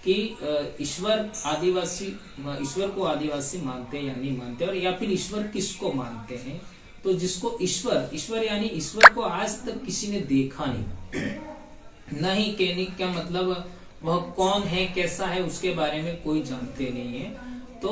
कि ईश्वर को आदिवासी मानते या नहीं मानते, और या फिर ईश्वर किसको मानते हैं। तो जिसको ईश्वर यानी ईश्वर को आज तक किसी ने देखा नहीं, कहने का मतलब वह कौन है, कैसा है, उसके बारे में कोई जानते नहीं है। तो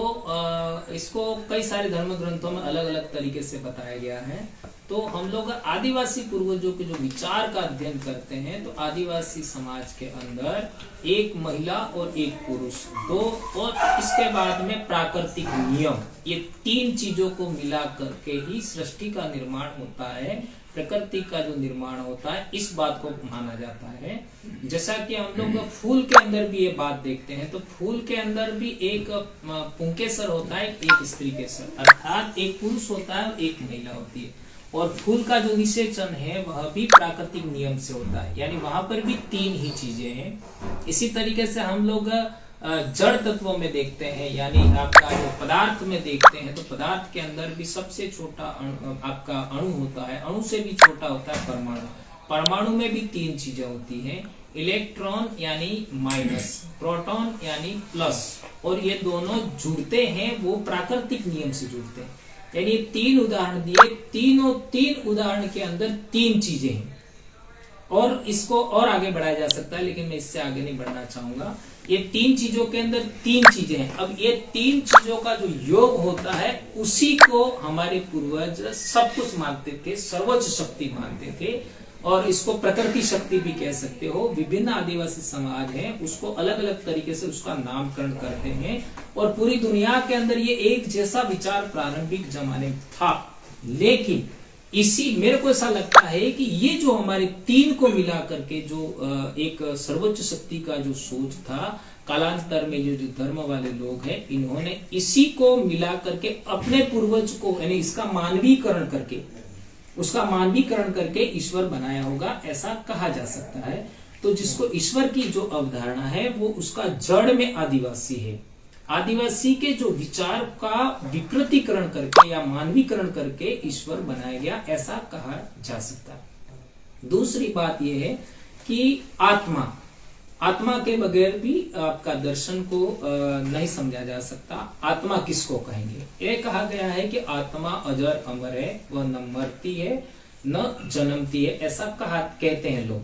इसको कई सारे धर्म ग्रंथों में अलग अलग तरीके से बताया गया है। तो हम लोग आदिवासी पूर्वजों के जो विचार का अध्ययन करते हैं, तो आदिवासी समाज के अंदर एक महिला और एक पुरुष दो, और इसके बाद में प्राकृतिक नियम, ये तीन चीजों को मिला करके ही सृष्टि का निर्माण होता है, प्रकृति का जो निर्माण होता है, इस बात को माना जाता है। जैसा कि हम लोग फूल के अंदर भी ये बात देखते हैं, तो फूल के अंदर भी एक पुंकेसर होता है, एक स्त्री केसर, अर्थात एक पुरुष होता है और एक महिला होती है। और फूल का जो निषेचन है वह भी प्राकृतिक नियम से होता है, यानी वहां पर भी तीन ही चीजें हैं। इसी तरीके से हम लोग जड़ तत्वों में देखते हैं, यानी आपका जो पदार्थ में देखते हैं, तो पदार्थ के अंदर भी सबसे छोटा आपका अणु होता है, अणु से भी छोटा होता है परमाणु। परमाणु में भी तीन चीजें होती हैं, इलेक्ट्रॉन यानी माइनस, प्रोटॉन यानी प्लस, और ये दोनों जुड़ते हैं वो प्राकृतिक नियम से जुड़ते हैं। यानी तीन उदाहरण दिए, तीन उदाहरण के अंदर तीन चीजें हैं, और इसको और आगे बढ़ाया जा सकता है, लेकिन मैं इससे आगे नहीं बढ़ना चाहूंगा। ये तीन चीजों के अंदर तीन चीजें हैं। अब ये तीन चीजों का जो योग होता है, उसी को हमारे पूर्वज सब कुछ मानते थे, सर्वोच्च शक्ति मानते थे, और इसको प्रकृति शक्ति भी कह सकते हो। विभिन्न आदिवासी समाज हैं, उसको अलग अलग तरीके से उसका नामकरण करते हैं, और पूरी दुनिया के अंदर ये एक जैसा विचार प्रारंभिक जमाने में था। लेकिन मेरे को ऐसा लगता है कि ये जो हमारे तीन को मिला करके जो एक सर्वोच्च शक्ति का जो सोच था, कालांतर में ये जो धर्म वाले लोग हैं, इन्होंने इसी को मिला करके अपने पूर्वज को, यानी इसका मानवीकरण करके ईश्वर बनाया होगा, ऐसा कहा जा सकता है। तो जिसको ईश्वर की जो अवधारणा है, वो उसका जड़ में आदिवासी है। आदिवासी के जो विचार का विकृतीकरण करके या मानवीकरण करके ईश्वर बनाया गया, ऐसा कहा जा सकता है। दूसरी बात यह है कि आत्मा के बगैर भी आपका दर्शन को नहीं समझा जा सकता। आत्मा किसको कहेंगे? ये कहा गया है कि आत्मा अजर अमर है, वह न मरती है न जन्मती है, ऐसा कहते हैं लोग।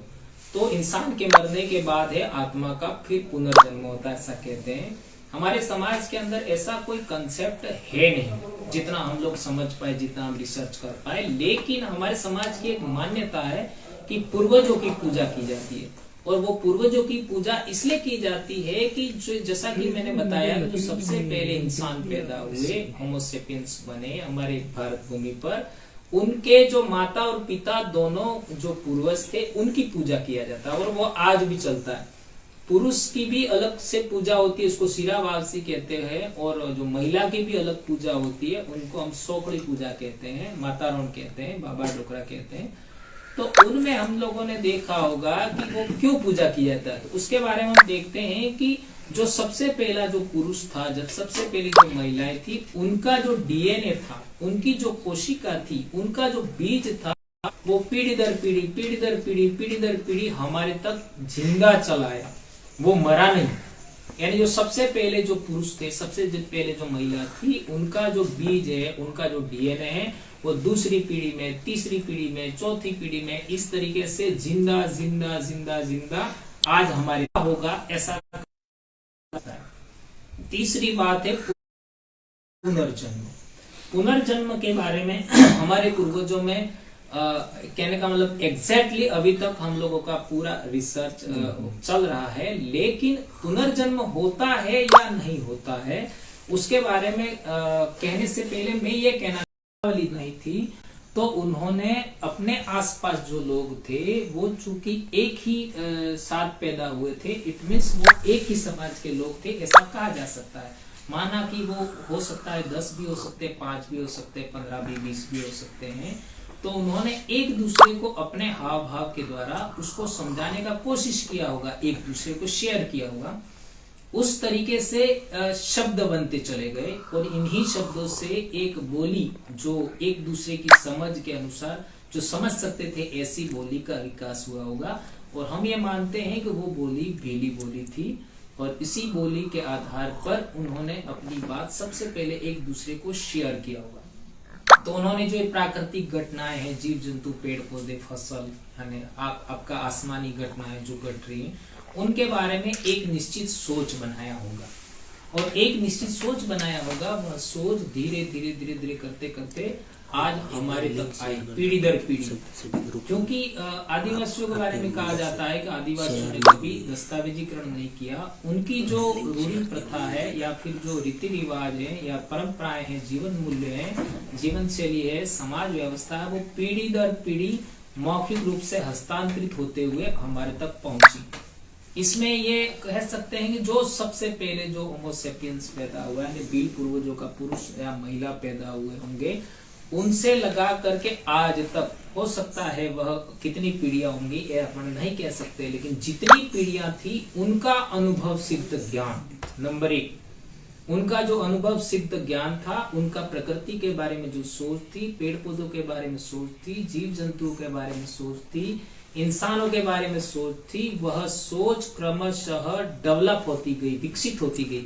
तो इंसान के मरने के बाद है आत्मा का फिर पुनर्जन्म होता है, ऐसा कहते हैं। हमारे समाज के अंदर ऐसा कोई कंसेप्ट है नहीं, जितना हम लोग समझ पाए, जितना हम रिसर्च कर पाए। लेकिन हमारे समाज की एक मान्यता है कि पूर्वजों की पूजा की जाती है, और वो पूर्वजों की पूजा इसलिए की जाती है कि जो, जैसा कि मैंने बताया, जो सबसे पहले इंसान पैदा हुए, होमो सेपियंस बने हमारे भारत भूमि पर, उनके जो माता और पिता दोनों जो पूर्वज थे, उनकी पूजा किया जाता है, और वो आज भी चलता है। पुरुष की भी अलग से पूजा होती है, उसको सिरावासी कहते हैं, और जो महिला की भी अलग पूजा होती है, उनको हम सोकड़ी पूजा कहते हैं, माता रोन कहते हैं, बाबा डोकरा कहते हैं। तो उनमें हम लोगों ने देखा होगा कि वो क्यों पूजा की जाता है। तो उसके बारे में हम देखते हैं कि जो सबसे पहला जो पुरुष था, जब सबसे पहली जो महिलाएं थी, उनका जो डीएनए था, उनकी जो कोशिका थी, उनका जो बीज था, वो पीढ़ी दर पीढ़ी हमारे तक जिंदा चला आया, वो मरा नहीं। यानी जो सबसे पहले जो पुरुष थे, सबसे पहले जो महिला थी, उनका जो बीज है, उनका जो डीएनए है, वो दूसरी पीढ़ी में, तीसरी पीढ़ी में, चौथी पीढ़ी में, इस तरीके से जिंदा जिंदा जिंदा जिंदा आज हमारे होगा, ऐसा। तीसरी बात है पुनर्जन्म के बारे में हमारे पूर्वजों में कहने का मतलब एग्जैक्टली अभी तक हम लोगों का पूरा रिसर्च चल रहा है। लेकिन पुनर्जन्म होता है या नहीं होता है, उसके बारे में कहने से पहले मैं ये कहना वाली नहीं थी। तो उन्होंने अपने आसपास जो लोग थे, वो चूंकि एक ही साथ पैदा हुए थे, इट मीन्स वो एक ही समाज के लोग थे, ऐसा कहा जा सकता है। माना कि वो हो सकता है 10 भी हो सकते, 5 भी हो सकते, 15 भी, 20 भी हो सकते हैं। तो उन्होंने एक दूसरे को अपने हाव भाव के द्वारा उसको समझाने का कोशिश किया होगा, एक दूसरे को शेयर किया होगा। उस तरीके से शब्द बनते चले गए, और इन्हीं शब्दों से एक बोली जो एक दूसरे की समझ के अनुसार जो समझ सकते थे, ऐसी बोली का विकास हुआ होगा। और हम ये मानते हैं कि वो बोली भेली बोली थी, और इसी बोली के आधार पर उन्होंने अपनी बात सबसे पहले एक दूसरे को शेयर किया होगा। तो उन्होंने जो प्राकृतिक घटनाएं हैं, जीव जंतु, पेड़ पौधे, फसल, यानी आपका आसमानी घटनाएं जो घट रही हैं, उनके बारे में एक निश्चित सोच बनाया होगा। और एक निश्चित सोच बनाया होगा, वह सोच धीरे धीरे धीरे धीरे करते करते आज हमारे तक आई, पीढ़ी दर पीढ़ी। क्योंकि आदिवासियों के बारे में कहा जाता है कि आदिवासियों ने कभी दस्तावेजीकरण नहीं किया। उनकी जो रूढ़ी प्रथा है या फिर जो रीति रिवाज है या परंपराएं हैं, जीवन मूल्य है, जीवन शैली है, समाज व्यवस्था है, वो पीढ़ी दर पीढ़ी मौखिक रूप से हस्तांतरित होते हुए हमारे तक पहुंची। इसमें ये कह सकते हैं कि जो सबसे पहले जो होमो सेपियंस पैदा हुआ है, बील पूर्वजों का पुरुष या महिला पैदा हुए होंगे, उनसे लगा करके आज तक हो सकता है वह कितनी पीढ़ियां होंगी ये अपन नहीं कह सकते, लेकिन जितनी पीढ़ियां थी उनका अनुभव सिद्ध ज्ञान, नंबर 1, उनका जो अनुभव सिद्ध ज्ञान था, उनका प्रकृति के बारे में जो सोच थी, पेड़ पौधों के बारे में सोच थी, जीव जंतुओं के बारे में सोच थी, इंसानों के बारे में सोच थी, वह सोच क्रमशः डेवलप होती गई, विकसित होती गई।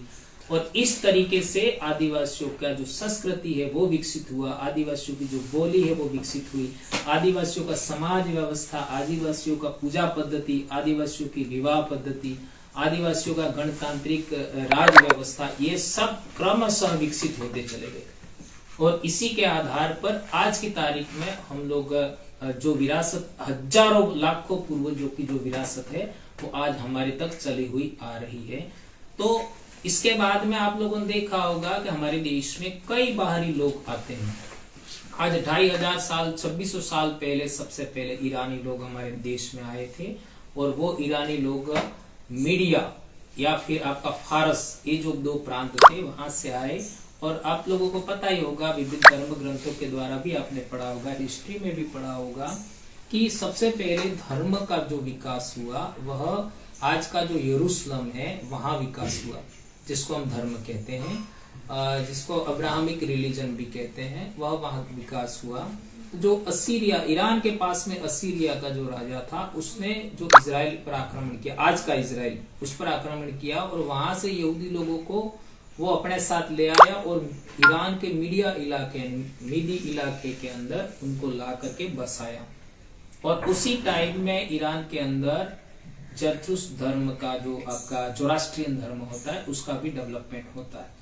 और इस तरीके से आदिवासियों का जो संस्कृति है वो विकसित हुआ, आदिवासियों की जो बोली है वो विकसित हुई, आदिवासियों का समाज व्यवस्था, आदिवासियों का पूजा पद्धति, आदिवासियों की विवाह पद्धति, आदिवासियों का गणतांत्रिक राज व्यवस्था, ये सब क्रमशः विकसित होते चले गए। और इसी के आधार पर आज की तारीख में हम लोग जो विरासत, हजारों लाखों पूर्वजों की जो विरासत है वो आज हमारे तक चली हुई आ रही है। तो इसके बाद में आप लोगों ने देखा होगा कि हमारे देश में कई बाहरी लोग आते हैं। आज 2500 साल, 2600 साल पहले सबसे पहले ईरानी लोग हमारे देश में आए थे। और वो ईरानी लोग मीडिया या फिर आपका फारस, ये जो 2 प्रांत थे, वहां से आए। और आप लोगों को पता ही होगा, विभिन्न धर्म ग्रंथों के द्वारा भी आपने पढ़ा होगा, हिस्ट्री में भी पढ़ा होगा कि सबसे पहले धर्म का जो विकास हुआ वह आज का जो यरूशलेम है वहां विकास हुआ, जिसको हम धर्म कहते हैं, जिसको अब्राहमिक रिलीजन भी कहते हैं, वह वहां विकास हुआ। जो असीरिया, ईरान के पास में असीरिया का जो राजा था, उसने जो इजराइल पर आक्रमण किया, आज का इजराइल, उस पर आक्रमण किया और वहां से यहूदी लोगों को वो अपने साथ ले आया और ईरान के मीडी इलाके के अंदर उनको ला करके बसाया। और उसी टाइम में ईरान के अंदर जरथुस धर्म का जो आपका जोरास्ट्रियन धर्म होता है उसका भी डेवलपमेंट होता है।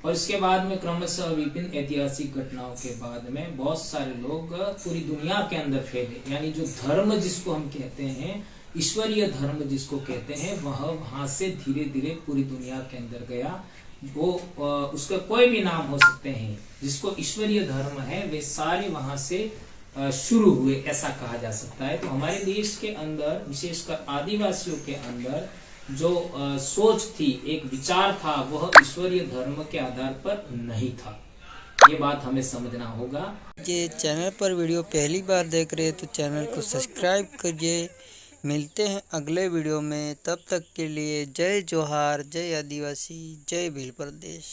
और इसके बाद में क्रमशः विभिन्न ऐतिहासिक घटनाओं के बाद में बहुत सारे लोग पूरी दुनिया के अंदर फैले, यानी जो धर्म जिसको हम कहते हैं, ईश्वरीय धर्म जिसको कहते हैं, वह वहां से धीरे धीरे पूरी दुनिया के अंदर गया। वो उसका कोई भी नाम हो सकते हैं, जिसको ईश्वरीय धर्म है वे सारे वहां से शुरू हुए, ऐसा कहा जा सकता है। तो हमारे देश के अंदर, विशेषकर आदिवासियों के अंदर जो सोच थी, एक विचार था, वह ईश्वरीय धर्म के आधार पर नहीं था। ये बात हमें समझना होगा। ये चैनल पर वीडियो पहली बार देख रहे हैं तो चैनल को सब्सक्राइब करिए। मिलते हैं अगले वीडियो में, तब तक के लिए जय जोहार, जय आदिवासी, जय भील प्रदेश।